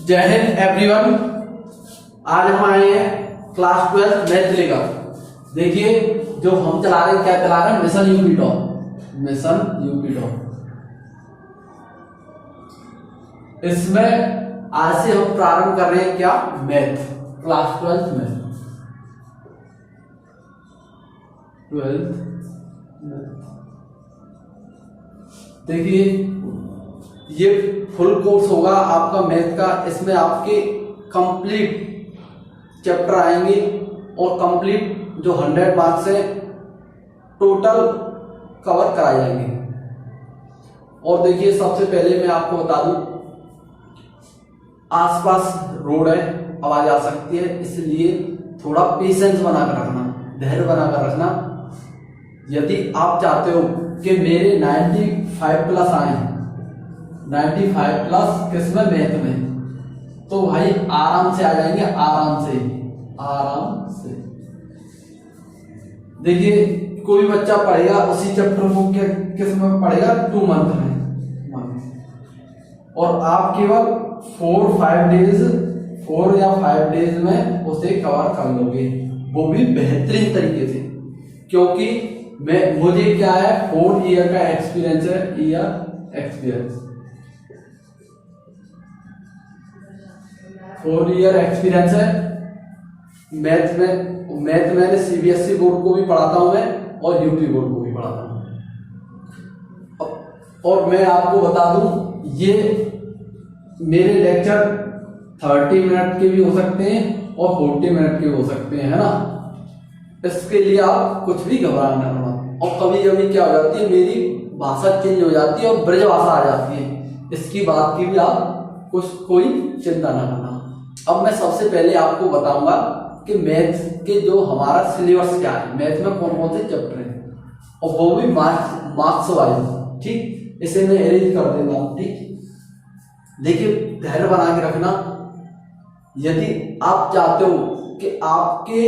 जय हिंद एवरीवन। आज हम आए हैं क्लास 12 मैथ लेकर। देखिए जो हम चला रहे हैं, क्या चला रहे हैं, mission UP top. Mission UP top इसमें आज से हम प्रारंभ कर रहे हैं क्या, मैथ, क्लास 12 में 12। देखिए ये फुल कोर्स होगा आपका मैथ का। इसमें आपके कंप्लीट चैप्टर आएंगे और कंप्लीट जो 100 मार्क्स है टोटल कवर कराए जाएंगे। और देखिए सबसे पहले मैं आपको बता दूं, आसपास रोड है, आवाज आ सकती है, इसलिए थोड़ा पेशेंस बनाकर रखना, धैर्य बनाकर रखना। यदि आप चाहते हो कि मेरे 95 प्लस आए, 95 प्लस किसमें, मैथ में, तो भाई आराम से आ जाएंगे, आराम से। देखिए कोई बच्चा पढ़ेगा उसी चैप्टर को किस में पढ़ेगा, 2 मंथ में, और आप केवल 4 या 5 डेज में उसे कवर कर लोगे, वो भी बेहतरीन तरीके से। क्योंकि मुझे क्या है, 4 ईयर का एक्सपीरियंस है, फोर ईयर एक्सपीरियंस है मैथ में। मैथ मैंने सीबीएसई बोर्ड को भी पढ़ाता हूं मैं, और यूपी बोर्ड को भी पढ़ाता हूं। और मैं आपको बता दूं, ये मेरे लेक्चर 30 मिनट के भी हो सकते हैं और 40 मिनट के हो सकते हैं, है ना। इसके लिए आप कुछ भी घबराना मत। और कभी कभी क्या हो जाती है, मेरी भाषा चेंज हो जाती है और ब्रज भाषा आ जाती है, इसकी बात की भी आप कोई चिंता ना करना। अब मैं सबसे पहले आपको बताऊंगा कि मैथ के जो हमारा सिलेबस क्या है, मैथ में कौन कौन से चैप्टर हैं, और वो भी मार्क्स वाइज, ठीक। इसे मैं अरेंज कर देता हूं, ठीक। देखिए धैर्य बना के रखना। यदि आप चाहते हो कि आपके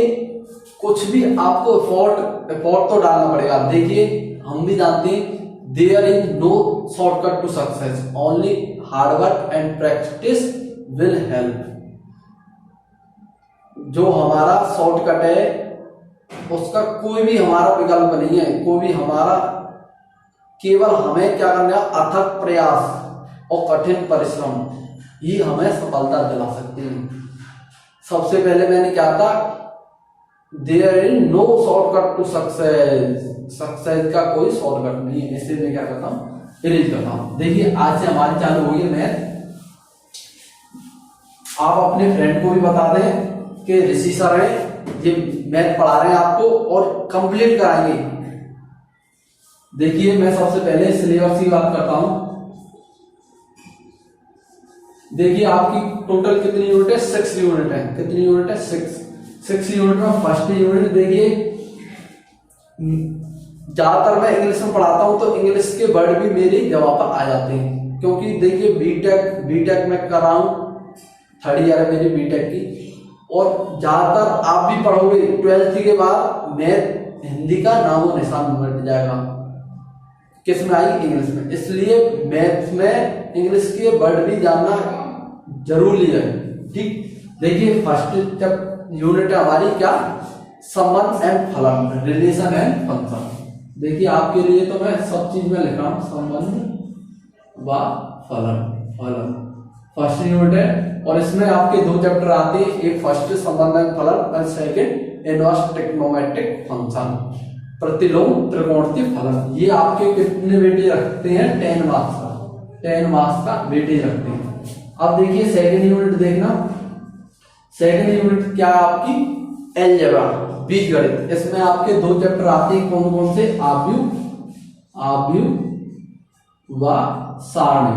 कुछ भी, आपको एफोर्ट तो डालना पड़ेगा। देखिए हम भी जानते हैं, there is no shortcut to success, only hard work and practice will help. जो हमारा शॉर्टकट है उसका कोई भी हमारा विकल्प नहीं है, कोई भी हमारा, केवल हमें क्या करना है, अथक प्रयास और कठिन परिश्रम ही हमें सफलता दिला सकते हैं। सबसे पहले मैंने क्या था, there is no shortcut to success का कोई शॉर्टकट नहीं है। इसलिए मैं क्या करता हूँ, इरेज करता हूँ। देखिए आज से हमारी चालू होगी मैथ। आप अपने फ्रेंड को भी बता दें कि ऋषि सर है, ये मैथ पढ़ा रहे हैं आपको और कंप्लीट कराएंगे। देखिए मैं सबसे पहले सिलेबस की बात करता हूं। देखिए आपकी टोटल कितनी यूनिट है, 6 यूनिट है। कितनी यूनिट है, 6 यूनिट में फर्स्ट यूनिट देखिए, ज्यादातर मैं इंग्लिश में पढ़ाता हूं तो इंग्लिश के वर्ड भी मेरे जवाब पर आ जाते हैं। क्योंकि देखिए बीटेक में कर रहा हूं, 3rd ईयर है मेरी बीटेक की, और ज्यादातर आप भी पढ़ोगे 12th के बाद मैथ हिंदी का नामो निशान मिट जाएगा। किस में आएगी, इंग्लिश में। इसलिए मैथ में इंग्लिश के वर्ड भी जानना जरूरी है, ठीक। देखिए फर्स्ट यूनिट है हमारी क्या, संबंध एंड फलन, रिलेशन एंड फंक्शन। देखिए आपके लिए तो मैं सब चीज में लिख रहा हूं, संबंध व फलन फर्स्ट यूनिट है। और इसमें आपके 2 चैप्टर आते हैं, एक फर्स्ट संबंध एंड फलन और सेकंड इनवर्स ट्रिग्नोमेट्रिक फंक्शन, प्रतिलोम त्रिकोणीय फलन। ये आपके कितने वेटेज रखते हैं, 10 मार्क्स का वेटेज रखते हैं। अब देखिए सेकंड यूनिट देखना। सेकंड यूनिट क्या है आपकी, अलजेब्रा, बीजगणित। इसमें आपके 2 चैप्टर आते हैं, कौन कौन से, आव्यूह व सारणी।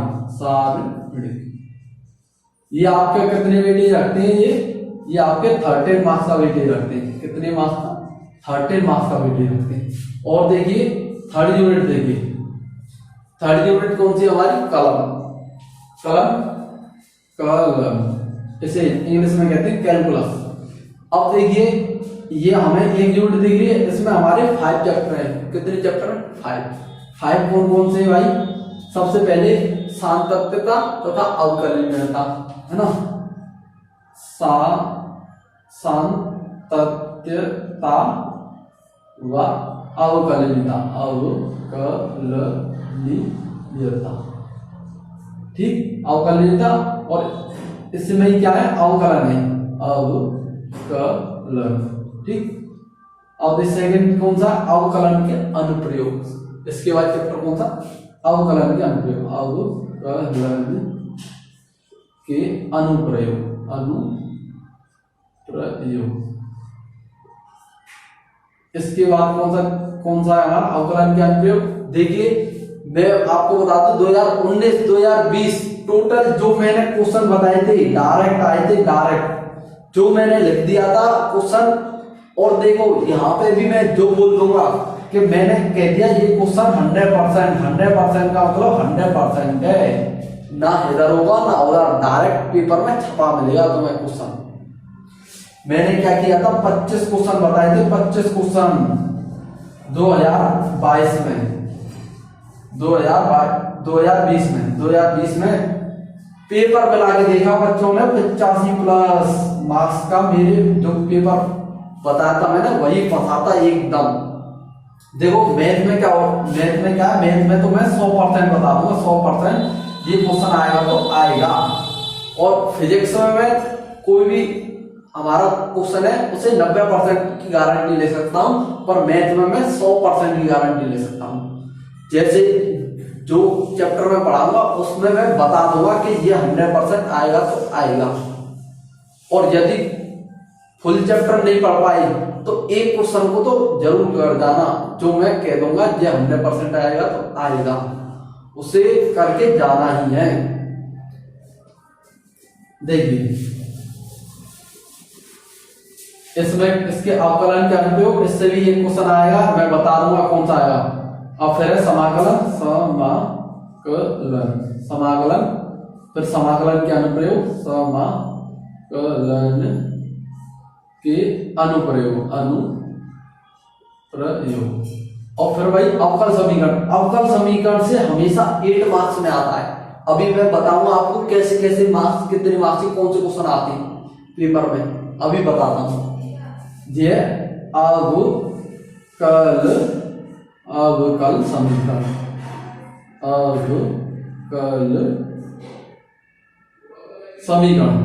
ये आपके कितने वेटेज रखते हैं, ये आपके 30 मार्क्स का वेटेज रखते हैं। कितने मार्क्स का, 30 मार्क्स का वेटेज रखते हैं। और देखिए 3rd यूनिट, देखिए 3rd यूनिट कौन सी हमारी, कलम। इसे इंग्लिश में कहते हैं कैलकुलस। अब देखिए ये हमें एक यूनिट दिख रही है, इसमें हमारे 5 चैप्टर हैं। कितने चैप्टर, 5 कौन कौन से भाई। सबसे पहले सातत्यता तथा अवकलनीयता, है ना। सातत्यता व अवकलनीयता, ठीक। अवकलनीयता और इसमें क्या है, अवकलन है, अवकलन, ठीक। अब सेकंड कौन सा, अवकलन के अनुप्रयोग। इसके बाद चैप्टर कौन सा, अवकलन के अनुप्रयोग, अवकलन के अनुप्रयोग, इसके बाद कौन सा है हमारा अवकलन के अनुप्रयोग। देखिए मैं आपको बता दूं 2019-2020 टोटल जो मैंने क्वेश्चन बताए थे डायरेक्ट आए थे, डायरेक्ट जो मैंने लिख दिया था क्वेश्चन। और देखो यहाँ पे भी मैं जो बोल दूंगा कि मैंने कह दिया ये क्वेश्चन 100% का मतलब 100% है, ना इधर होगा ना उधर, डायरेक्ट पेपर में छपा मिलेगा तुम्हें क्वेश्चन। मैंने क्या किया था, 25 क्वेश्चन बताए थे, 25 क्वेश्चन 2022 में, 2020 में पेपर मिला के देखा बच्चों ने 85+ मार्क्स का मेरे जो पेपर बताया था मैंने वही फंसा था एकदम। देखो मैथ में क्या है, मैथ में तो मैं 100% बता दूंगा, 100% ये क्वेश्चन आएगा तो आएगा। और फिजिक्स में कोई भी हमारा क्वेश्चन है उसे 90% की गारंटी ले सकता हूं, पर मैथ में मैं 100% की गारंटी ले सकता हूं। जैसे जो चैप्टर में पढ़ाऊंगा उसमें मैं बता दूंगा कि ये 100% आएगा तो आएगा। और यदि फुल चैप्टर नहीं पढ़ पाई तो एक क्वेश्चन को तो जरूर कर जाना, जो मैं कह दूंगा ये 100% आएगा तो आएगा, उसे करके जाना ही है। देखिए इसमें इसके अवकलन के अनुप्रयोग, इससे भी एक क्वेश्चन आएगा, मैं बता दूंगा कौन सा आएगा। अब फिर है समाकलन, फिर समाकलन के अनुप्रयोग, समाकलन के अनुप्रयोग, और फिर भाई अवकल समीकरण से हमेशा 8 मार्क्स में आता है। अभी मैं बताऊंगा आपको कैसे मार्क्स, कितने मार्क्स के कौन से क्वेश्चन आते हैं पेपर में, अभी बताता हूं। ये अवकल समीकरण,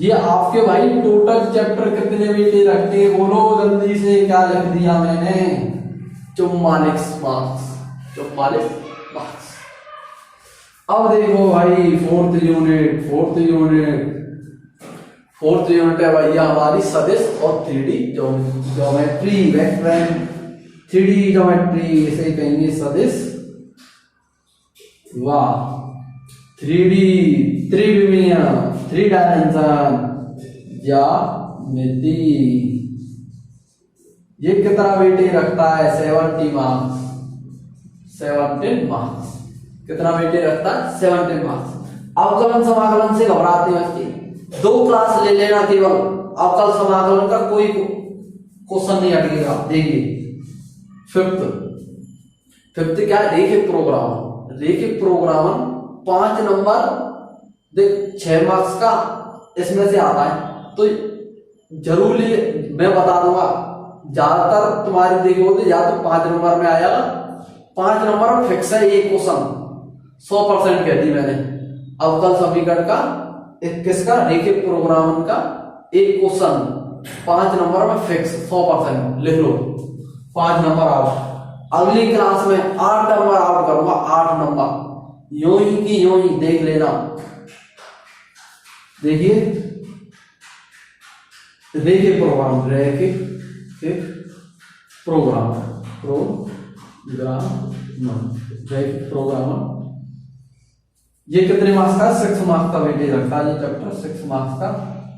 ये आपके भाई टोटल चैप्टर कितने वेटे रखते हैं, बोलो जल्दी से। क्या लिख दिया मैंने, 44 मार्क्स। अब देखो भाई फोर्थ यूनिट है भैया हमारी सदिश और 3D geometry, vector 3D geometry, इसे कहेंगे सदिश, वाह 3D त्रिविमीय, 3 डायमेंशन ज्यामिति। ये कितना वेटेज रखता है, 70 मार्क्स, 17 मार्क्स। कितना वेटेज रखता है, 17 मार्क्स। अवकलन समाकलन से घबराते हैं बच्चे, 2 क्लास ले लेना केवल, अवकल समाकलन का कोई क्वेश्चन नहीं अटकेगा। देखिए फिफ्थ क्या है, रेखिक प्रोग्रामन 5 नंबर, देख 6 मार्क्स का इसमें से आता है, तो जरूरी मैं बता दूंगा ज्यादातर तुम्हारी देखोगे या तो 5 नंबर में आया, 5 नंबर में फिक्स है ये क्वेश्चन, 100% कह दी मैंने। अवकल समीकरण का 21 का रेखिक प्रोग्रामन का एक क्वेश्चन 5 नंबर में फिक्स, 100% लिख लो, 5 नंबर आउट। अगली क्लास में 8 नंबर आउट करूंगा, 8 नंबर यूं ही देख लेना। देखिए रेखिक प्रोग्राम ये कितने मार्क्स का, 6 मार्क्स का वेटेज रखता है ये चैप्टर, 6 मार्क्स का,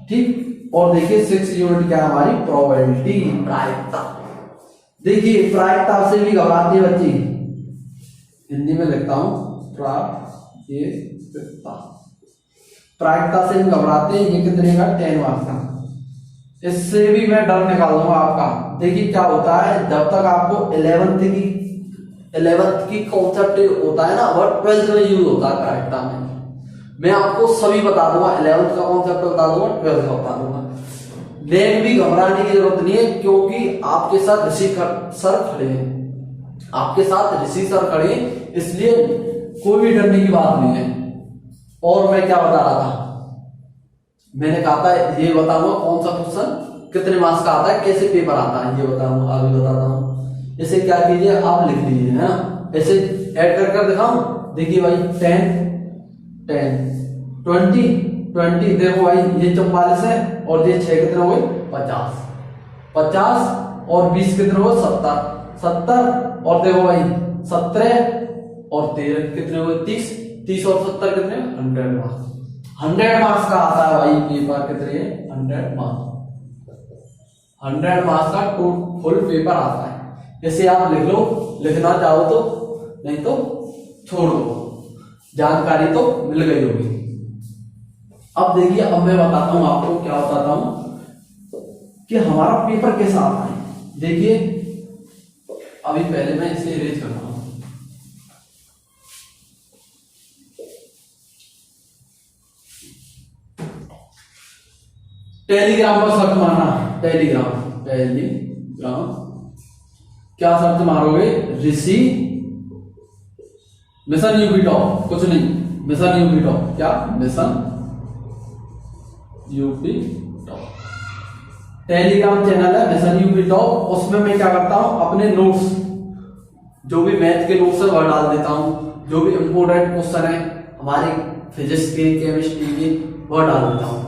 ठीक। और देखिए 6 यूनिट क्या है हमारी, प्रोबेबिलिटी, प्रायिकता। देखिए प्रायिकता से भी घबराती है बच्ची, हिंदी में लिखता हूं प्रायिकता से भी घबराते हैं। ये कितने का, 10 मार्क्स का। इससे भी मैं डर निकाल दूंगा आपका। देखिए क्या होता है, जब तक आपको 11th की 11th की कॉन्सेप्ट होता है ना, वह 12th में यूज होता है करेक्टा में। मैं आपको सभी बता दूंगा, 11th का कॉन्सेप्ट बता दूंगा, 12th का बता दूंगा। नेक भी घबराने की जरूरत नहीं है, क्योंकि आपके साथ ऋषि सर खड़े हैं, आपके साथ ऋषि सर खड़े हैं, इसलिए कोई भी डरने की बात नहीं है। और मैं क्या बता रहा था, मैंने कहा था ये बताऊंगा कौन सा क्वेश्चन कितने मार्क्स का आता है, कैसे पेपर आता है, ये बताऊंगा, अभी बताता हूँ। इसे क्या कीजिए, आप लिख लीजिए, है ना, ऐसे ऐड कर कर दिखाऊं। देखिए भाई 10 10 20 देखो भाई ये 44 है, और ये 6 कितने हो गए 50 और 20 कितने हो गए 70 और देखो भाई 17 और 13 कितने हो गए 30 और 70 कितने 100 मार्क्स। 100 मार्क्स का आता है भाई पेपर, कितने 100 मार्क्स, 100 मार्क्स का फुल पेपर आता है। जैसे आप लिख लो, लिखना चाहो तो, नहीं तो छोड़ दो, जानकारी तो मिल गई होगी। अब देखिए, अब मैं बताता हूं आपको, क्या बताता हूं कि हमारा पेपर कैसा आता है। देखिए अभी पहले मैं इसे इरेज करता हूं। टेलीग्राम पर सर्च मारना, टेलीग्राम क्या सर्च मारोगे, ऋषि मिशन यूपी टॉप, कुछ नहीं, मिशन यूपी टॉप, क्या mission UP top Telegram channel है, मिशन यूपी टॉप। उसमें मैं क्या करता हूं, अपने नोट्स, जो भी मैथ के नोट्स है वह डाल देता हूं, जो भी इंपोर्टेंट क्वेश्चन है हमारे फिजिक्स के, केमिस्ट्री के, वह डाल देता हूं,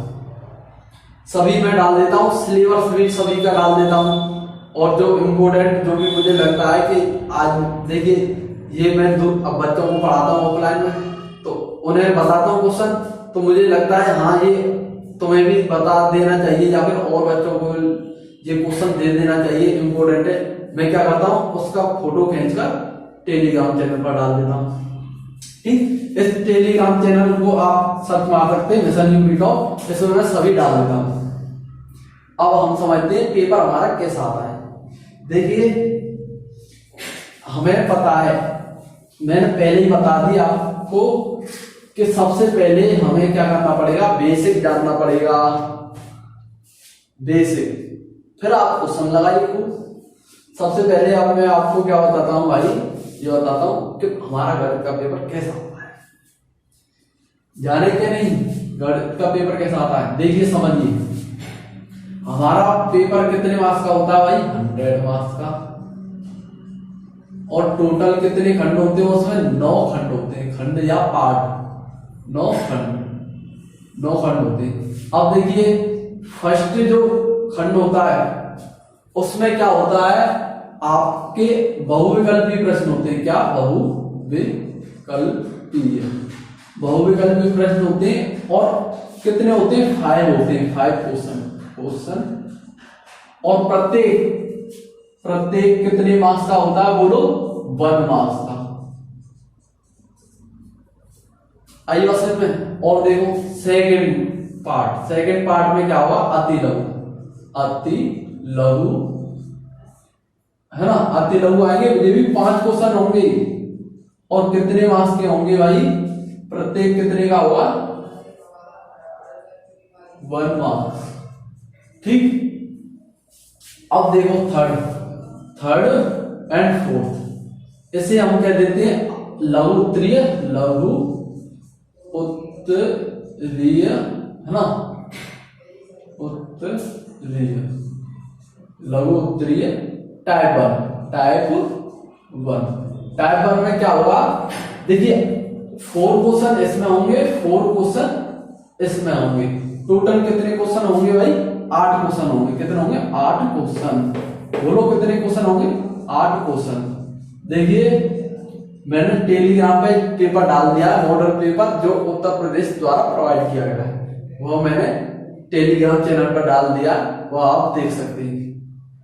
सभी मैं डाल देता हूं, सिलेबस भी सभी का डाल देता हूं। और जो इम्पोर्टेंट, जो भी मुझे लगता है कि आज देखिए ये मैं अब बच्चों को पढ़ाता हूँ ऑफलाइन में, तो उन्हें बताता हूँ क्वेश्चन, तो मुझे लगता है हाँ ये तुम्हें भी बता देना चाहिए, या फिर और बच्चों को ये क्वेश्चन दे देना चाहिए, इम्पोर्टेंट है। मैं क्या करता हूँ, उसका फोटो खींचकर टेलीग्राम चैनल पर डाल देता हूँ। ठीक, इस टेलीग्राम चैनल को आप सर्च मार सकते हैं, मिशन यूपी टॉप, इसमें मैं सभी डाल देता हूँ। अब हम समझते हैं पेपर हमारा कैसा आता है। देखिए हमें पता है, मैंने पहले ही बता दिया आपको कि सबसे पहले हमें क्या करना पड़ेगा, बेसिक जानना पड़ेगा, बेसिक, फिर आप क्वेश्चन लगाइए। सबसे पहले अब मैं आपको क्या बताता हूं भाई, ये बताता हूं कि हमारा गणित का पेपर कैसा होता है। जाने के नहीं, गणित का पेपर कैसा आता है, देखिए समझिए। हमारा पेपर कितने मार्क्स का होता है भाई, 100 मार्क्स का, और टोटल कितने खंड होते हैं उसमें, 9 खंड होते हैं, खंड या पार्ट, 9 खंड होते हैं। अब देखिए फर्स्ट जो खंड होता है उसमें क्या होता है, आपके बहुविकल्पी प्रश्न होते हैं, क्या बहुविकल्पी प्रश्न होते हैं, और कितने होते हैं, 5 होते हैं, 5 क्वेश्चन, और प्रत्येक कितने मार्क्स का होता है, बोलो 1 मार्क्स का। आइए बस में, और देखो सेकंड पार्ट में क्या होगा, अति लघु, है ना, अति लघु आएंगे, ये भी 5 क्वेश्चन होंगे, और कितने मार्क्स के होंगे भाई, प्रत्येक कितने का होगा, 1 मार्क्स। ठीक, अब देखो थर्ड एंड फोर्थ, इसे हम क्या देते हैं, लघु उत्तरीय, है ना, लघु उत्तरीय टाइप 1 में क्या होगा, देखिए 4 क्वेश्चन इसमें होंगे, 4 क्वेश्चन इसमें होंगे, टोटल कितने क्वेश्चन होंगे भाई, 8 क्वेश्चन होंगे, कितने होंगे, 8 क्वेश्चन, बोलो कितने क्वेश्चन होंगे, 8 क्वेश्चन। देखिए मैंने टेलीग्राम पे पेपर डाल दिया, मॉडल पेपर जो उत्तर प्रदेश द्वारा प्रोवाइड किया गया है, वो मैंने टेलीग्राम चैनल पर डाल दिया, वो आप देख सकते हैं।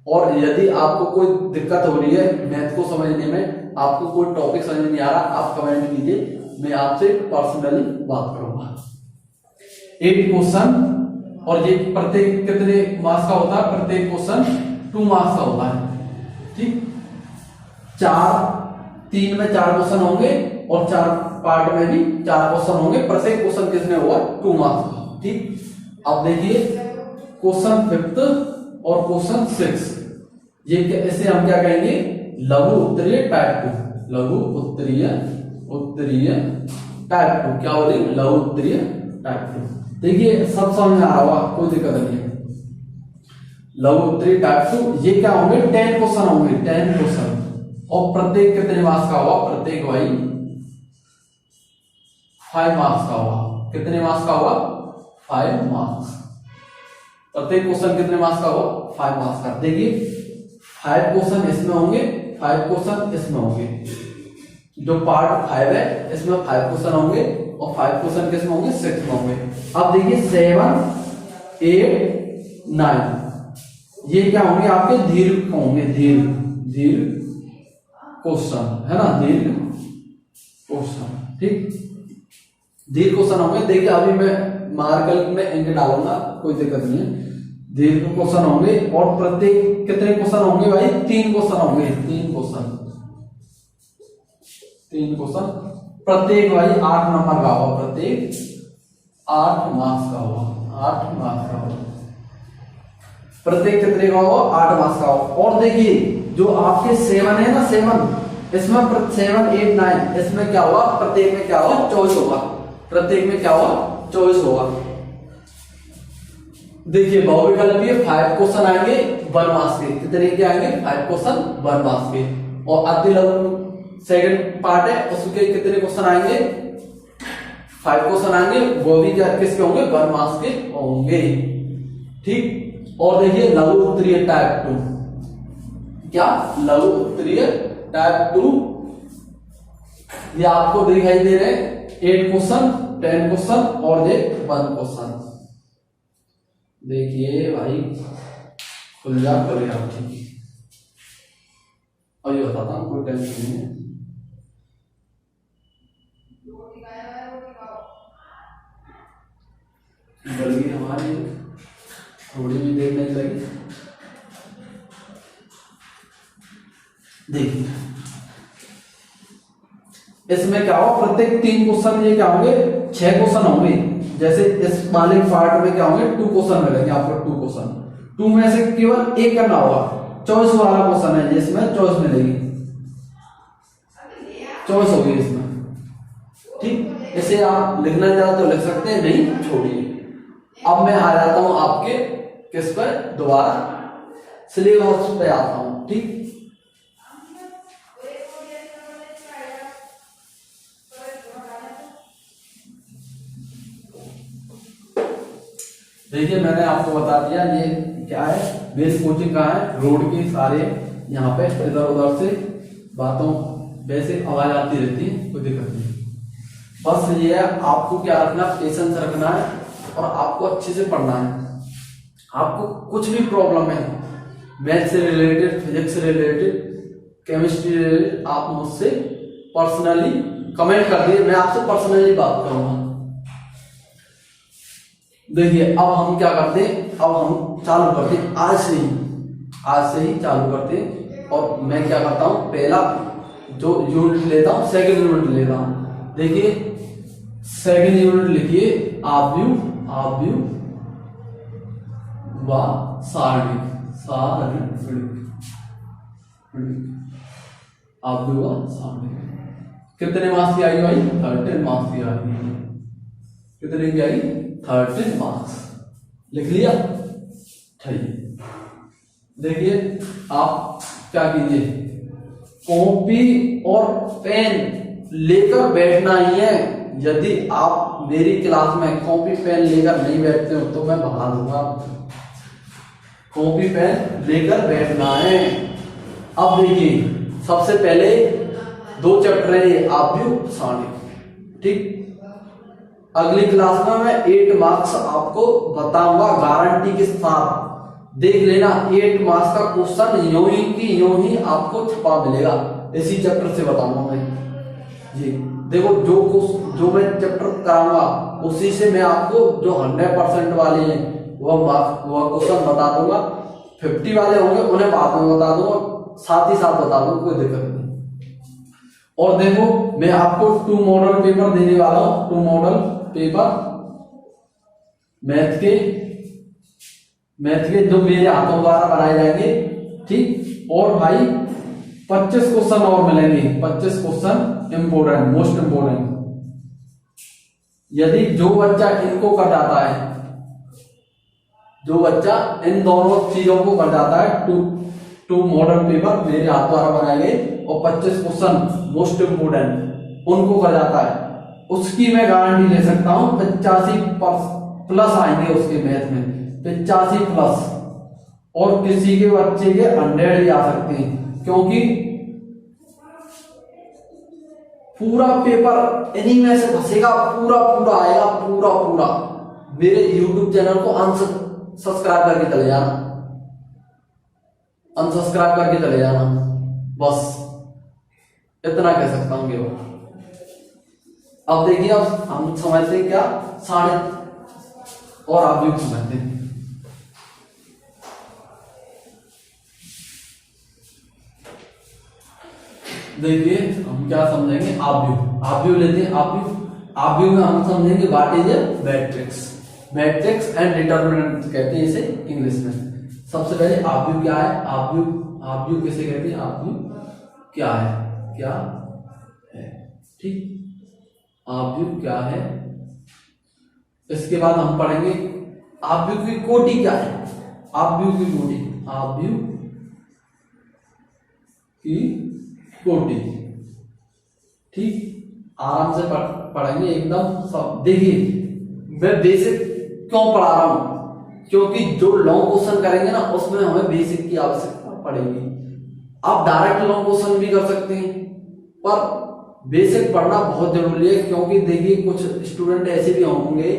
और यदि आपको कोई दिक्कत हो रही है मैथ को समझने में, आपको कोई टॉपिक समझ नहीं आ रहा, आप कमेंट कीजिए, मैं आपसे पर्सनली बात करूंगा। 8 क्वेश्चन, और ये प्रत्येक कितने मार्क्स का होता है, प्रत्येक क्वेश्चन 2 मार्क्स का होता है। ठीक, 4 3 में 4 क्वेश्चन होंगे और 4 पार्ट में भी 4 क्वेश्चन होंगे। प्रत्येक क्वेश्चन कितने हुआ 2 मार्क्स का। ठीक, अब देखिए क्वेश्चन 5th और क्वेश्चन 6, ये इसे हम क्या कहेंगे, लघु उत्तरीय टाइप 2। लघु उत्तरीय टाइप 2 क्या बोलेंगे, लघु उत्तरीय टाइप 2। देखिए सब समझ आ रहा होगा, कोई दिक्कत नहीं है। लघु उत्तरीय टाइप 2 ये क्या होंगे, 10 क्वेश्चन होंगे, 10 क्वेश्चन, और प्रत्येक कितने मार्क्स का होगा, प्रत्येक भाई 5 मार्क्स का होगा। कितने मार्क्स का होगा, 5 मार्क्स। प्रत्येक क्वेश्चन कितने मार्क्स का होगा, 5 मार्क्स का। देखिए 5 क्वेश्चन इसमें होंगे, 5 क्वेश्चन इसमें होंगे। जो पार्ट 5 है इसमें 5 क्वेश्चन होंगे और 5 क्वेश्चन किसमें होंगे, 6 में होंगे। अब देखिए 7, 8, 9 ये क्या होंगे, आपके दीर्घ होंगे, दीर्घ क्वेश्चन है ना, दीर्घ क्वेश्चन। ठीक, दीर्घ क्वेश्चन होंगे। देखिए अभी मैं मार्कर में इंक डालूंगा, कोई दिक्कत नहीं है। दीर्घ क्वेश्चन होंगे और प्रत्येक कितने क्वेश्चन होंगे भाई, 3 क्वेश्चन होंगे, 3 क्वेश्चन, 3 क्वेश्चन। प्रत्येक भाई 8 नंबर का होगा, प्रत्येक 8 मार्क्स का होगा, 8 मार्क्स का होगा। प्रत्येक कितने का होगा, 8 मार्क्स का होगा। और देखिए जो आपके 7 है ना, 7 इसमें 7, 8, 9 इसमें क्या होगा, प्रत्येक में क्या होगा, 24 होगा। प्रत्येक में क्या होगा, 24 होगा। देखिए बहुविकल्पीय 5 क्वेश्चन आएंगे 1 मार्क्स के। कितने के आएंगे, 5 क्वेश्चन 1 मार्क्स के। और अति लघु सेकंड पार्ट है, उसके कितने क्वेश्चन आएंगे, 5 क्वेश्चन आएंगे, वो भी किसके होंगे, 1 मार्क्स के होंगे। ठीक, और देखिए लघु उत्तरीय टाइप 2, क्या लघु उत्तरीय टाइप 2, ये आपको दिखाई दे रहे हैं 8 क्वेश्चन, 10 क्वेश्चन और ये 1 क्वेश्चन। देखिए भाई खुल जा, ठीक। और ये बताता हूँ, कोई टेंशन नहीं है। बल्कि हमारी थोड़ी भी देर नहीं लगी। देखिए इसमें क्या हो, प्रत्येक 3 क्वेश्चन ये क्या होंगे, 6 क्वेश्चन होंगे। जैसे इस वाले पार्ट में क्या होंगे, 2 क्वेश्चन मिलेंगे आपको, 2 क्वेश्चन। 2 में से केवल एक करना होगा, 24 वाला क्वेश्चन है जिसमें 24 मिलेगी, 24 होगी इसमें। ठीक, इसे आप लिखना चाहते तो लिख सकते हैं, नहीं छोड़िए। अब मैं आ जाता हूं आपके किस पर, दोबारा सिलेबस पे आता हूं। ठीक, देखिए मैंने आपको बता दिया ये क्या है, मेरी कोचिंग कहाँ है, रोड के सारे यहाँ पे इधर उधर से बातों वैसे आवाज आती रहती है, कोई दिक्कत नहीं। बस ये है, आपको क्या रखना, पेशेंस रखना है और आपको अच्छे से पढ़ना है। आपको कुछ भी प्रॉब्लम है, मैथ से रिलेटेड, फिजिक्स से रिलेटेड, केमिस्ट्री से रिलेटेड, आप मुझसे पर्सनली कमेंट कर दिए, मैं आपसे पर्सनली बात करूंगा। देखिए अब हम क्या करते हैं, अब हम चालू करते हैं, आज से ही चालू करते हैं। और मैं क्या करता हूं, पहला जो यूनिट लेता हूं, सेकंड यूनिट लेता हूं। देखिए सेकंड यूनिट लिखिए, आव्यूह व सारणिक, आव्यूह व सारणिक। कितने मार्क्स की आई भाई, 13 मार्क्स की आई। कितने की आई, 13 मार्क्स। लिख लिया, ठीक। देखिए आप क्या कीजिए, कॉपी और पेन लेकर बैठना ही है। यदि आप मेरी क्लास में कॉपी पेन लेकर नहीं बैठते हो तो मैं भगा दूंगा। कॉपी पेन लेकर बैठना है। अब देखिए सबसे पहले 2 चैप्टर है ये, आव्यूह सारणिक। ठीक, अगली क्लास में मैं 8 मार्क्स आपको बताऊंगा गारंटी के साथ। देख लेना 8 मार्क्स का क्वेश्चन यूं ही आपको छपा मिलेगा, इसी चैप्टर से बताऊंगा मैं जी। देखो जो मैं चैप्टर कराऊंगा उसी से मैं आपको जो 100% वाले हैं वह क्वेश्चन बता दूंगा। 50 वाले होंगे उन्हें बाद में बता दूंगा, साथ ही साथ बता दूंगा, कोई दिक्कत नहीं। और देखो मैं आपको 2 मॉडल पेपर देने वाला हूं, 2 मॉडल पेपर मैथ के जो मेरे हाथों द्वारा बनाए जाएंगे, ठीक। और भाई 25 क्वेश्चन और मिलेंगे, 25 क्वेश्चन इंपोर्टेंट, मोस्ट इंपोर्टेंट। यदि जो बच्चा इनको कर जाता है, जो बच्चा इन दोनों चीजों को कर जाता है, टू मॉडल पेपर मेरे हाथ द्वारा बनाए गए और 25 क्वेश्चन मोस्ट इंपोर्टेंट उनको कर जाता है, उसकी मैं गारंटी ले सकता हूं 85 प्लस आएंगे उसके मैथ में, 85 प्लस। और किसी के बच्चे के 100 ही आ सकते हैं, क्योंकि पूरा पेपर इन्हीं में से फंसेगा, पूरा पूरा आएगा, पूरा पूरा। मेरे YouTube चैनल को अनसब्सक्राइब करके चले जाना, अनसब्सक्राइब करके चले जाना, बस इतना कह सकता हूं केवल। अब देखिए, अब हम समझते हैं क्या साढ़े, और आप भी समझते हैं। देखिए हम क्या समझेंगे, आव्यूह लेते हैं। आव्यूह में हम समझेंगे what is a matrix, matrix and determinant कहते हैं इसे इंग्लिश में। सबसे पहले आव्यूह क्या है, आव्यूह किसे कहते हैं, आव्यूह क्या है, ठीक। आव्यूह क्या है, इसके बाद हम पढ़ेंगे आव्यूह की कोटि क्या है, आव्यूह की कोटि, आव्यूह की कोटि, ठीक। आराम से पढ़ेंगे एकदम सब। देखिए मैं बेसिक क्यों पढ़ा रहा हूं, क्योंकि जो लॉन्ग क्वेश्चन करेंगे ना उसमें हमें बेसिक की आवश्यकता पड़ेगी। आप डायरेक्ट लॉन्ग क्वेश्चन भी कर सकते हैं, पर बेसिक पढ़ना बहुत जरूरी है। क्योंकि देखिए कुछ स्टूडेंट ऐसे भी होंगे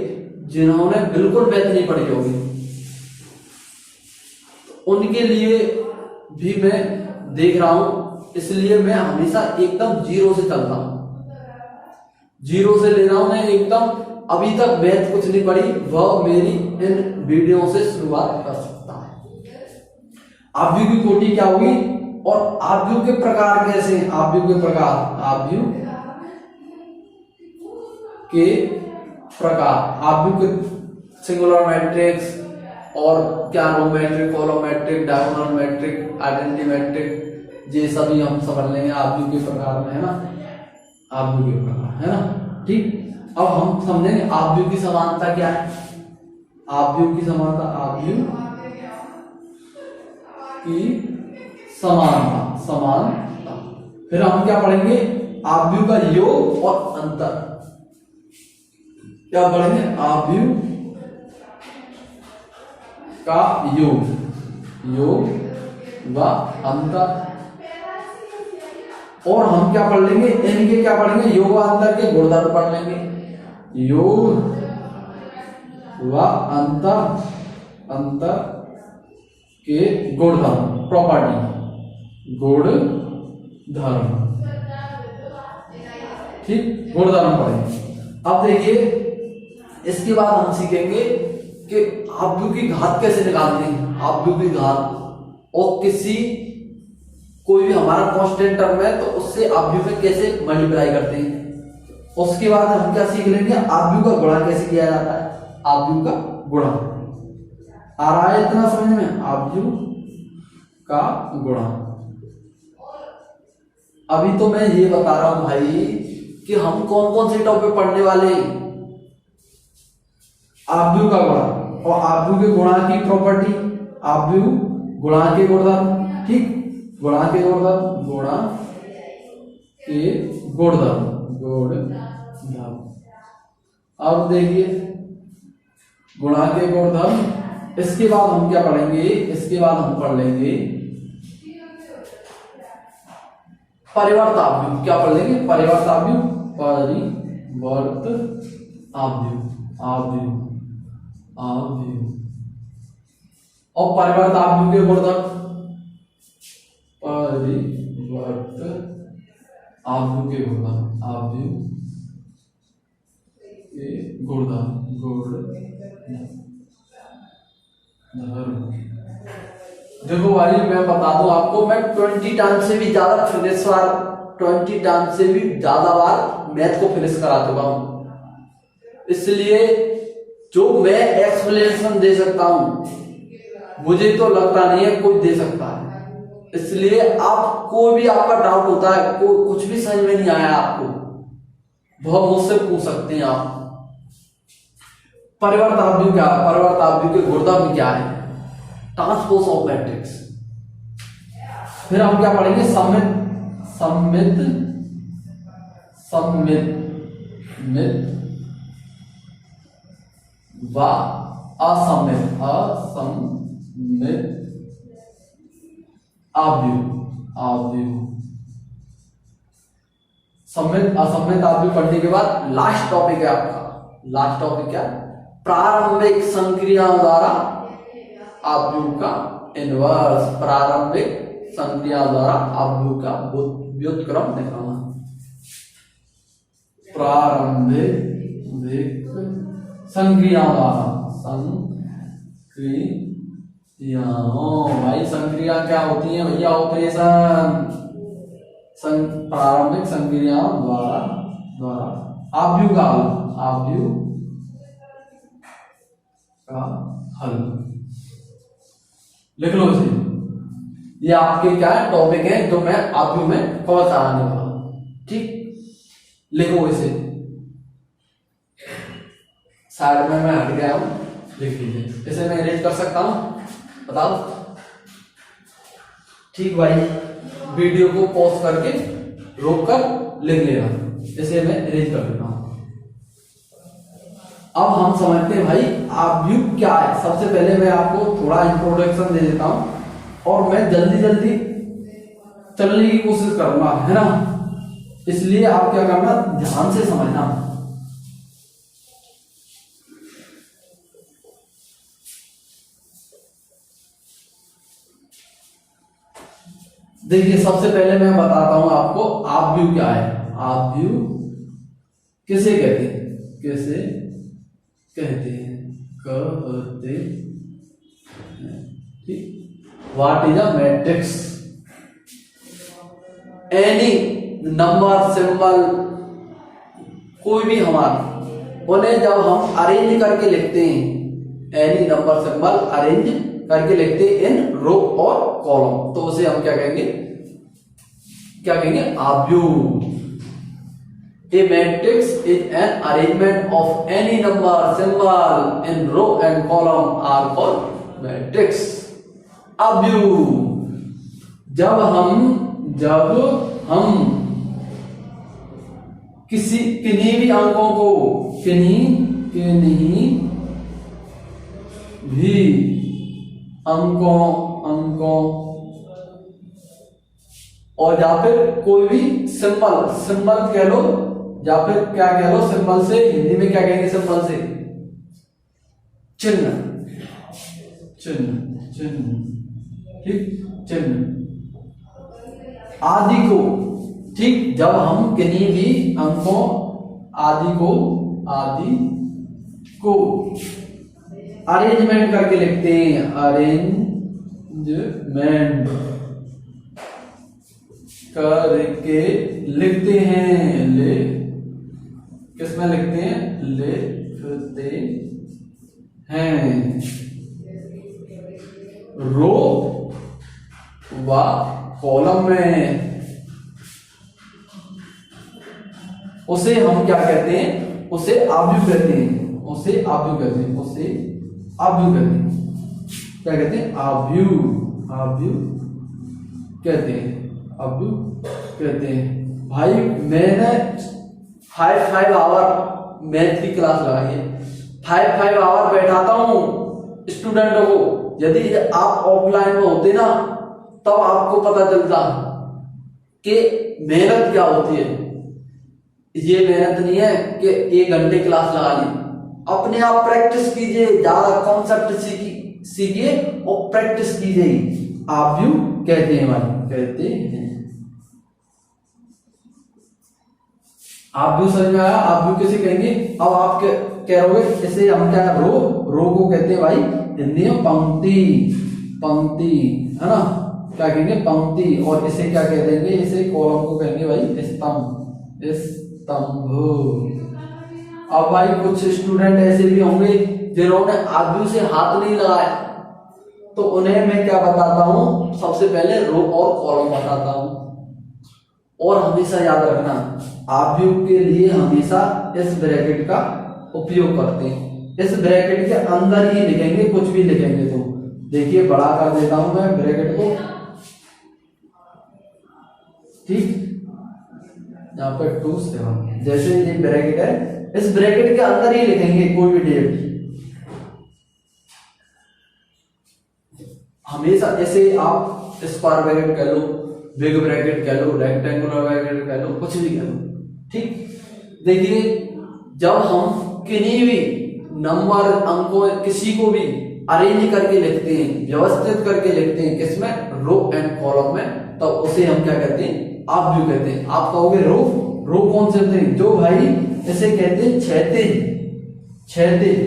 जिन्होंने बिल्कुल मैथ नहीं पढ़ी होगी, उनके लिए भी मैं देख रहा हूं, इसलिए मैं हमेशा एकदम जीरो से चलता हूं, जीरो से ले रहा हूं मैं एकदम। अभी तक मैथ कुछ नहीं पढ़ी, वह मेरी इन वीडियो से शुरुआत कर सकता है। आव्यूह की कोटि क्या होगी और आव्यूह के प्रकार कैसे, आव्यूह के प्रकार, आव्यूह के प्रकार, आव्यूह के सिंगुलर मैट्रिक्स और क्या, row matrix, column matrix, diagonal matrix, identity matrix, ये सभी हम समझ लेंगे आव्यूह के प्रकार में, है ना, आव्यूह के प्रकार, है ना, ठीक। अब हम समझेंगे आव्यूह की समानता क्या है, आव्यूह की समानता, आव्यूह की समानता। फिर हम क्या पढ़ेंगे, आव्यूह का योग और अंतर, क्या पढ़ेंगे, आव्यूह का योग व अंतर। और हम क्या पढ़ लेंगे, इनके क्या पढ़ेंगे, योग व अंतर के गुणधर्म पढ़ लेंगे, योग व अंतर के गुणधर्म, प्रॉपर्टी, गुणधर्म, ठीक, गुणधर्म पढ़ेंगे। अब देखिए इसके बाद हम सीखेंगे कि आव्यूह की घात कैसे निकालते हैं, आव्यूह की घात, और किसी कोई भी हमारा कांस्टेंट टर्म है तो उससे आव्यूह में कैसे मल्टीप्लाई करते हैं। उसके बाद हम क्या सीख लेंगे, आव्यूह का गुणा कैसे किया जाता है, आव्यूह का गुणा। आ रहा है इतना समझ में, आव्यूह का गुणा। अभी तो मैं ये बता रहा हूं भाई कि हम कौन कौन से टॉपिक पढ़ने वाले हैं, आव्यूह का गुणा और आव्यूह के गुणा की प्रॉपर्टी, आव्यूह गुणा के गुणधर्म, ठीक, गुणा के गुणधर्म, गुणा के गुणधर्म, गुणधर्म। अब देखिए गुणा के गुणधर्म। इसके बाद हम क्या पढ़ेंगे, इसके बाद हम पढ़ लेंगे परिवर्त आव्यूह। क्या पढ़ लेंगे, परिवर्त आव्यूह, परिवर्त आव्यूह, आव्यूह, आव्यूह। और परिवर्त आव्यूह के गुणधर्म, परिवर्त आव्यूह के गुणधर्म, आव्यूह के गुणधर्म, गुणधर्म। देखो भाई मैं बता दूं आपको, मैं 20 टाइम से भी ज्यादा फिनिश वार 20 टाइम से भी ज्यादा बार मैथ को फिनिश करा चुका हूं, इसलिए जो मैं एक्सप्लेनेशन दे सकता हूं मुझे तो लगता नहीं है कोई दे सकता है। इसलिए आप कोई भी आपका डाउट होता है, कोई कुछ भी समझ में नहीं आया आपको, वह मुझसे पूछ सकते हैं आप। परिवर्तावधि क्या है, परिवर्तावधि के गुणधर्म भी क्या है, ट्रांसपोज ऑफ मैट्रिक्स। फिर हम क्या पढ़ेंगे, सम्मित सम्मित सम्मित व असम्मित असम्मित आव्यूह। सम्मित असम्मित आव्यूह पढ़ने के बाद लास्ट टॉपिक है आपका, लास्ट टॉपिक क्या, प्रारंभिक संक्रियाओं द्वारा आव्यूह का इनवर्स, प्रारंभिक संक्रिया द्वारा आव्यूह का व्युत्क्रम दिखाना। प्रारंभिक संक्रियाओं द्वारा, भाई संक्रिया क्या होती है भैया, ऑपरेशन। प्रारंभिक संक्रियाओं द्वारा आव्यूह का हल लिख लो इसे। ये आपके क्या है, टॉपिक है जो मैं आव्यूह में कवर कराने वाला हूं, ठीक। लिखो इसे, साइड में मैं हट गया हूं, लिख लीजिए। इसे मैं अरेंज कर सकता हूं, बताओ, ठीक भाई। वीडियो को पॉज करके रोक कर लिख लेना, इसे मैं अरेंज कर देता हूं। अब हम समझते हैं भाई आव्यूह क्या है। सबसे पहले मैं आपको थोड़ा इंट्रोडक्शन दे देता हूं और मैं जल्दी जल्दी चलने की कोशिश करूंगा, है ना, इसलिए आप क्या करना, ध्यान से समझना। देखिए सबसे पहले मैं बताता हूं आपको आव्यूह क्या है। आव्यूह किसे कहते हैं, किसे कहते हैं, ठीक। What is a matrix, any number symbol कोई भी हमारा, उन्हें जब हम अरेंज करके लिखते हैं, एनी नंबर सिंबल अरेंज करके लिखते हैं इन रो और कॉलम, तो उसे हम क्या कहेंगे, आव्यूह। A matrix is an arrangement of any number symbol in row and column are called matrix. आव्यूह। जब हम किन्हीं भी अंकों को, किन्हीं भी अंकों और या फिर कोई भी सिंबल कह लो, या फिर क्या कह लो, सिंबल से हिंदी में क्या कहेंगे, सिंबल से चिन्ह, ठीक, चिन्ह आदि को, ठीक। जब हम किन्हीं भी अंकों आदि को अरेंजमेंट करके लिखते हैं, अरेंजमेंट करके लिखते हैं, किसमें लिखते हैं, रो व कॉलम में, उसे हम क्या कहते हैं, उसे आव्यूह कहते हैं, क्या कहते हैं, आव्यूह कहते हैं। भाई मैंने 5 आवर मैथ की क्लास लगाई है, 5 आवर बैठाता हूं स्टूडेंटों को। यदि आप ऑफलाइन में होते ना, तब आपको पता चलता कि मेहनत क्या होती है। ये मेहनत नहीं है कि 1 घंटे क्लास लगा ली, अपने आप प्रैक्टिस कीजिए, ज्यादा कॉन्सेप्ट सीखिए और प्रैक्टिस कीजिए। आव्यूह कहते हैं भाई, कहते हैं। आव्यूह समझ में आया, आव्यूह किसे कहेंगे। अब आप कह रहे हो इसे हम क्या, रो को कहते हैं भाई हिंदी में पंक्ति, है ना, क्या कहेंगे, पंक्ति, और इसे क्या कह देंगे, इसे कॉलम को कहेंगे भाई स्तंभ, स्तंभ। अब भाई कुछ स्टूडेंट ऐसे भी होंगे जिन्होंने आदमी से हाथ नहीं लगाया, तो उन्हें मैं क्या बताता हूं, सबसे पहले रो और कॉलम बताता हूं। और हमेशा याद रखना, आव्यूह के लिए हमेशा इस ब्रैकेट का उपयोग करते हैं। इस ब्रैकेट के अंदर ही लिखेंगे, कुछ भी लिखेंगे तो देखिए बड़ा कर देता हूं मैं ब्रैकेट को, ठीक, यहाँ पर 2 7, जैसे ये ब्रैकेट है, इस ब्रैकेट के अंदर ही लिखेंगे कोई भी डेट। हमेशा ऐसे आप स्क्वायर ब्रैकेट कह लो, बिग ब्रैकेट कह लो, रेक्टेंगुलर ब्रैकेट कह लो, कुछ भी कह लो, ठीक। देखिए जब हम किन्हीं भी नंबर, अंकों, किसी को भी अरेंज करके लिखते हैं, व्यवस्थित करके लिखते हैं, किसमें, रो एंड कॉलम में, तो उसे हम क्या कहते हैं, आव्यूह कहते हैं। आप कहोगे रो, रो कौन से होते हैं, जो भाई इसे कहते हैं क्षैतिज, क्षैतिज,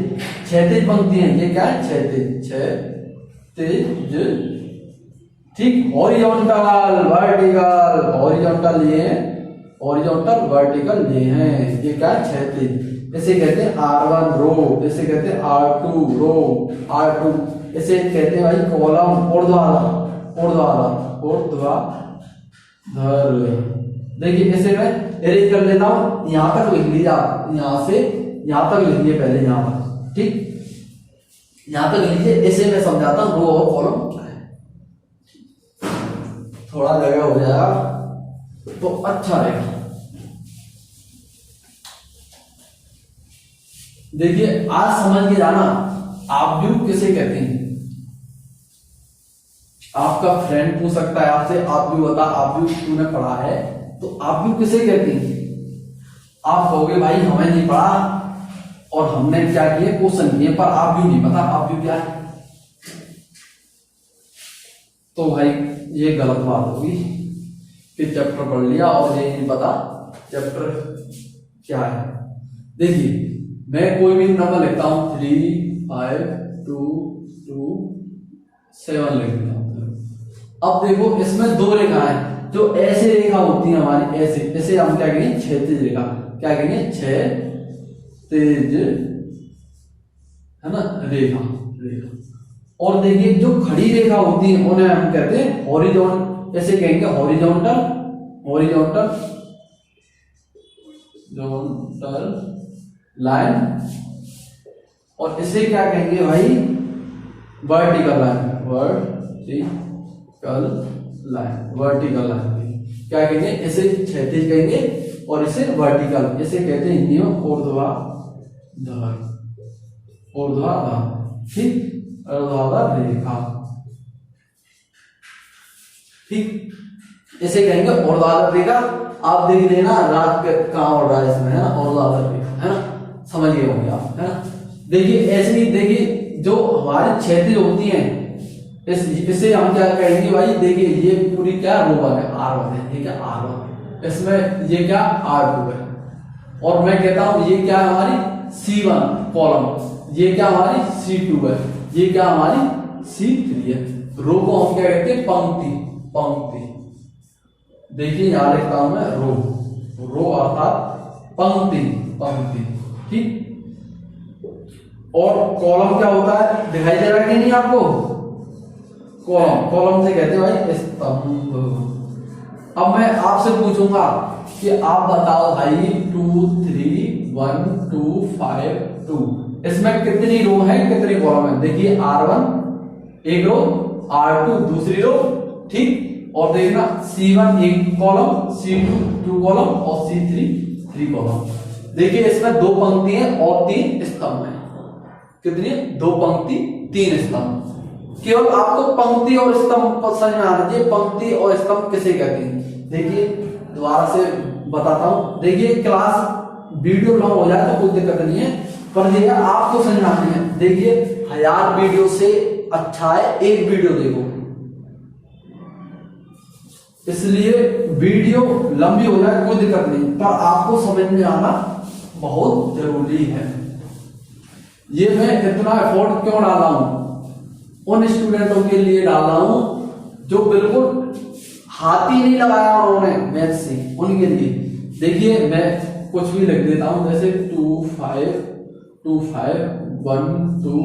क्षैतिज पंक्तियां, ये क्या है, क्षैतिज, क्षैतिज, ठीक। हॉरिजॉन्टल, वर्टिकल, हॉरिजॉन्टल ये है, हॉरिजॉन्टल वर्टिकल ये है, ये क्या है, क्षैतिज। इसे कहते हैं R1 रो, इसे कहते हैं R2 रो, R2, इसे कहते हैं भाई कॉलम, ऊर्ध्वाधर, ऊर्ध्वाधर, ऊर्ध्वाधर। देखिए इसे मैं इरेज कर लेता हूं, यहां तक लिख लीजिए आप, यहां से यहां तक लिखिए पहले, यहां तक, ठीक, यहां तक लिखिए। इसे मैं समझाता हूं रो और कॉलम क्या है, थोड़ा जगह हो जाएगा तो अच्छा रहेगा। देखिए आज समझ के जाना, आव्यूह किसे कहते हैं। आपका फ्रेंड पूछ सकता है आपसे, आव्यूह बता, आव्यूह तूने पढ़ा है, तो आव्यूह किसे कहते हैं। आप कहोगे भाई हमें नहीं पढ़ा और हमने क्या किया, क्वेश्चन किए, पर आव्यूह नहीं पता आव्यूह क्या है, तो भाई ये गलत बात होगी कि चैप्टर पढ़ लिया और ये नहीं पता चैप्टर क्या है। देखिए मैं कोई भी नंबर लिखता हूं, 3 5 2 2 7 लिख देता हूं। अब देखो इसमें 2 रेखा है, जो ऐसे रेखा होती है हमारी, ऐसे, इसे हम क्या कहेंगे, क्षैतिज रेखा, क्या कहेंगे, क्षैतिज, है ना, रेखा, रेखा। और देखिए जो खड़ी रेखा होती है उन्हें हम कहते हैं हॉरिजॉन्टल, ऐसे कहेंगे हॉरिजॉन्टल, हॉरिजॉन्टल, हॉरिजॉन्टल लाइन, और इसे क्या कहेंगे भाई, vertical line, vertical line, vertical line क्या कहेंगे, इसे क्षैतिज कहेंगे और इसे वर्टिकल, इसे कहते हैं हिंदी में ऊर्ध्वाधर, ऊर्ध्वाधर, ठीक, ऊर्ध्वाधर रेखा, ठीक, इसे कहेंगे ऊर्ध्वाधर रेखा। आप देख लेना रात कहाँ हो रहा है इसमें, है ना, ऊर्ध्वाधर रेखा, है ना, समझ गए होंगे आप, है ना। देखिए ऐसे नहीं, देखिए जो हमारी क्षैतिज होती हैं, इसे हम क्या कहेंगे भाई, देखिए ये पूरी क्या रो है, R1 है, ये क्या R1, इसमें ये क्या R2 है, और मैं कहता हूं ये क्या हमारी C1 कॉलम, ये क्या हमारी C2 है, ये क्या हमारी C3 है। रो को हम क्या कहते हैं, पंक्ति, पंक्ति। देखिए यहां लिखता हूं मैं रो, रो अर्थात पंक्ति, पंक्ति, ठीक। और कॉलम क्या होता है, दिखाई दे रहा है कि नहीं आपको, कॉलम, कॉलम से कहते हैं भाई स्तंभ। अब मैं आपसे पूछूंगा कि आप बताओ भाई 2 3 1 2 5 2 इसमें कितनी रो है, कितनी कॉलम है। देखिए R1 एक रो, R2 दूसरी रो, ठीक, और देखना C1 एक कॉलम, C2 2 कॉलम और C3 3 कॉलम। देखिए इसमें 2 पंक्ति हैं और 3 स्तंभ हैं। कितनी, 2 पंक्ति 3 स्तंभ। केवल आपको पंक्ति और स्तंभ समझ में आना चाहिए, पंक्ति और स्तंभ किसे कहते हैं। देखिए दोबारा से बताता हूं, देखिए क्लास वीडियो लॉन्ग हो जाए तो कोई दिक्कत नहीं है, पर देखिए आपको समझ में आनी है। देखिए 1000 वीडियो से अच्छा है एक वीडियो देखो, इसलिए वीडियो लंबी हो जाए कोई दिक्कत नहीं, पर आपको समझ में आना बहुत जरूरी है। ये मैं इतना एफर्ट क्यों डाला हूं, उन स्टूडेंटों के लिए डाला हूं जो बिल्कुल हाथ ही नहीं लगाया उन्होंने मैथ से, उनके लिए देखिए मैं कुछ भी लिख देता हूं, जैसे 2 5 2 5 1 2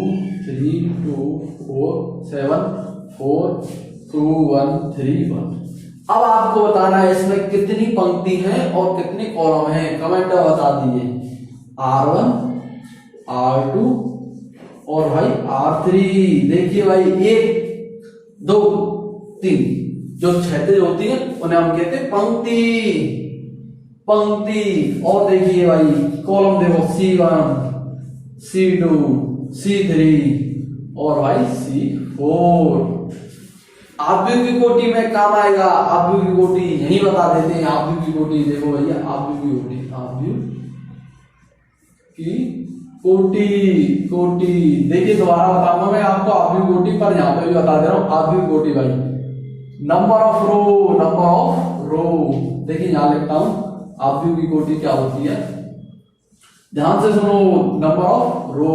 3 2 4 7 4 2 1 3 1। अब आपको बताना है इसमें कितनी पंक्ति हैं और कितने कॉलम हैं, कमेंट में बता दीजिए। R1 R2 और भाई R3। देखिए भाई 1 2 3 जो क्षैतिज होती है उन्हें हम कहते हैं पंक्ति, पंक्ति। और देखिए भाई कॉलम देखो C1 C2 C3 और भाई C4। आव्यूह की कोटि में काम आएगा, आव्यूह की कोटि यही बता देते हैं। आव्यूह की कोटि देखो भैया, आव्यूह की कोटि, आव्यूह की कोटि कोटि देखिए दोबारा बताऊंगा मैं आपको आव्यूह कोटि, पर यहां पे भी बता दे रहा हूं आव्यूह कोटि भाई। नंबर ऑफ रो देखिए यहां लिखता हूं आव्यूह की कोटि क्या होती है, ध्यान से सुनो। Number of row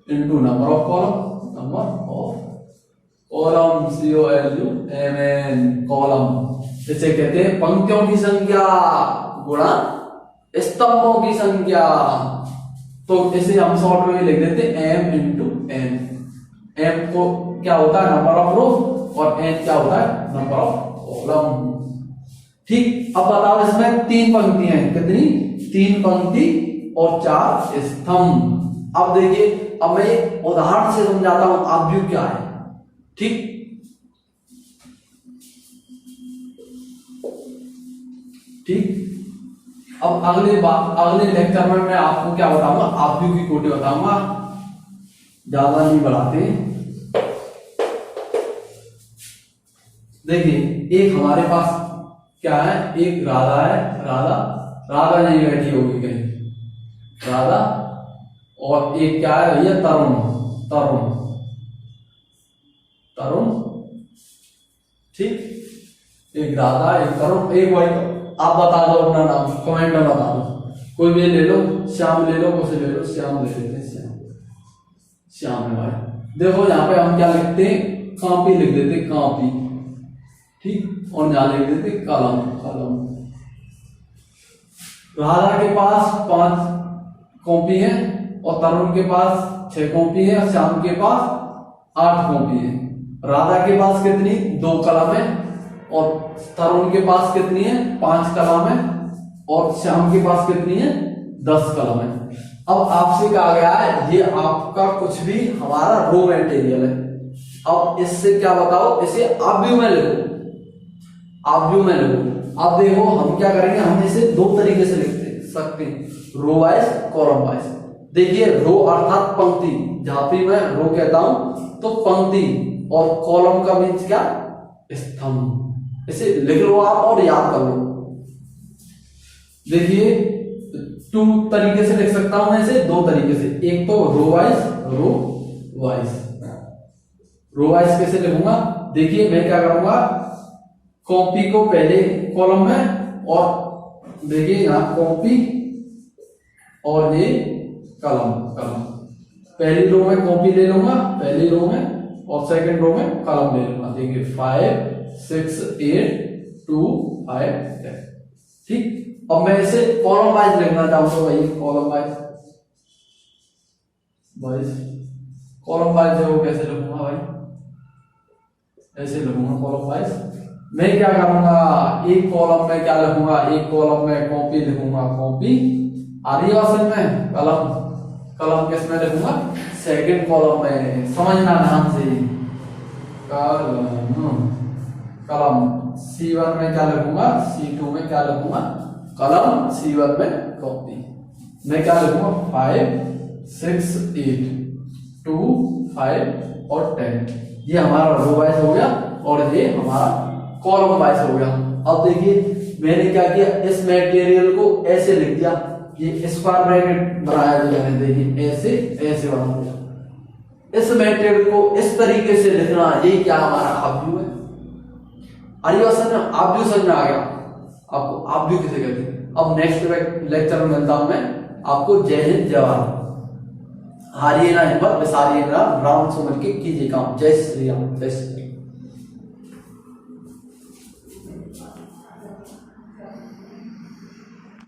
into number of column, number of column COLUMN column. इसे कहते हैं पंक्तियों की संख्या गुणा स्तंभों की संख्या। तो इसे हम शॉर्ट में लिख देते हैं M इंटू N। M को क्या होता है नंबर ऑफ रो और N क्या होता है नंबर ऑफ कॉलम। ठीक, अब बताओ इसमें 3 पंक्तियां हैं, कितनी? 3 पंक्ति और 4 स्तंभ। अब देखिए, अब मैं एक उदाहरण से समझाता हूं आव्यूह क्या है। ठीक, ठीक। अब अगले लेक्चर में मैं आपको क्या बताऊंगा, आव्यूह की कोटि बताऊंगा, ज्यादा नहीं बढ़ाते। देखिए एक हमारे पास क्या है, एक राधा है, राधा नहीं बैठी होगी कहीं, राधा। और एक क्या है भैया, तरुण। ठीक, एक राधा एक तरुण एक भाई। आप बता दो अपना नाम, कमेंट में बता दो। कोई भी ले लो, श्याम ले लो, कुछ ले लो, श्याम ले लेते हैं। श्याम है भाई। देखो यहाँ पे हम क्या लिखते हैं, कॉपी लिख देते, कॉपी। ठीक, और यहाँ लिख देते कलम। राधा के पास 5 कॉपी है और तरुण के पास 6 कॉपी है और श्याम के पास 8 कॉपी है। राधा के पास कितनी? 2 कलम है और तरुण के पास कितनी है? 5 कलम है और श्याम के पास कितनी है? 10 कलम है। अब आपसे कहा गया है ये आपका कुछ भी हमारा रो मटेरियल है। अब इससे क्या बताओ, इसे आव्यूह में लिखो, आव्यूह में लिखो। अब देखो हम क्या करेंगे, हम इसे 2 तरीके से लिख सकते हैं, रो वाइज, कॉलम वाइज। देखिए रो अर्थात पंक्ति, जहां पे मैं रो कहता हूं तो पंक्ति, और कॉलम का मीन्स क्या, स्तंभ। इसे लिख लो आप और याद कर लो। देखिए 2 तरीके से लिख सकता हूं मैं इसे, 2 तरीके से। एक तो रो वाइज कैसे लिखूंगा, देखिए मैं क्या करूंगा, कॉपी को पहले कॉलम में, और देखिए यहां कॉपी और ये कलम। पहली रो में कॉपी ले लूंगा, पहली रो में, और सेकंड रो में कलम ले लूंगा। देखिए 5 6 8 2 5 10। ठीक, अब मैं इसे कॉलम वाइज लिखना चाहूंगा भाई, कॉलम वाइज देखो कैसे लिखूंगा भाई, ऐसे लिखूंगा कॉलम वाइज। मैं क्या करूंगा, एक कॉलम में क्या लिखूंगा, एक कॉलम में कॉपी लिखूंगा, कॉपी। आदिवासी में कलम किस में लिखूंगा, सेकंड कॉलम में। समझना ध्यान से, कलम C1 में क्या लिखूंगा, C2 में क्या लिखूंगा, कलम, C1 में कॉपी। मैं क्या लिखूंगा 5 6 8 2 5 और 10। ये हमारा रो वाइज हो गया और ये हमारा कॉलम वाइज हो गया। अब देखिए मैंने क्या किया, इस मटेरियल को ऐसे लिख दिया, ये स्क्वायर ब्रैकेट बनाया जो मैंने, देखिए ऐसे बना दिया। इस मटेरियल को इस तरीके से लिखना, ये क्या हमारा आव्यूह है। आव्यूह समझ में आ गया आपको, आव्यूह किसे कहते हैं। अब नेक्स्ट लेक्चर में मिलता हूं मैं आपको। जय हिंद, जय भारत। हारिए ना हिम्मत, विसारिए ना, राम से मिलकर कीजिए काम। जय श्री राम, जय श्री राम।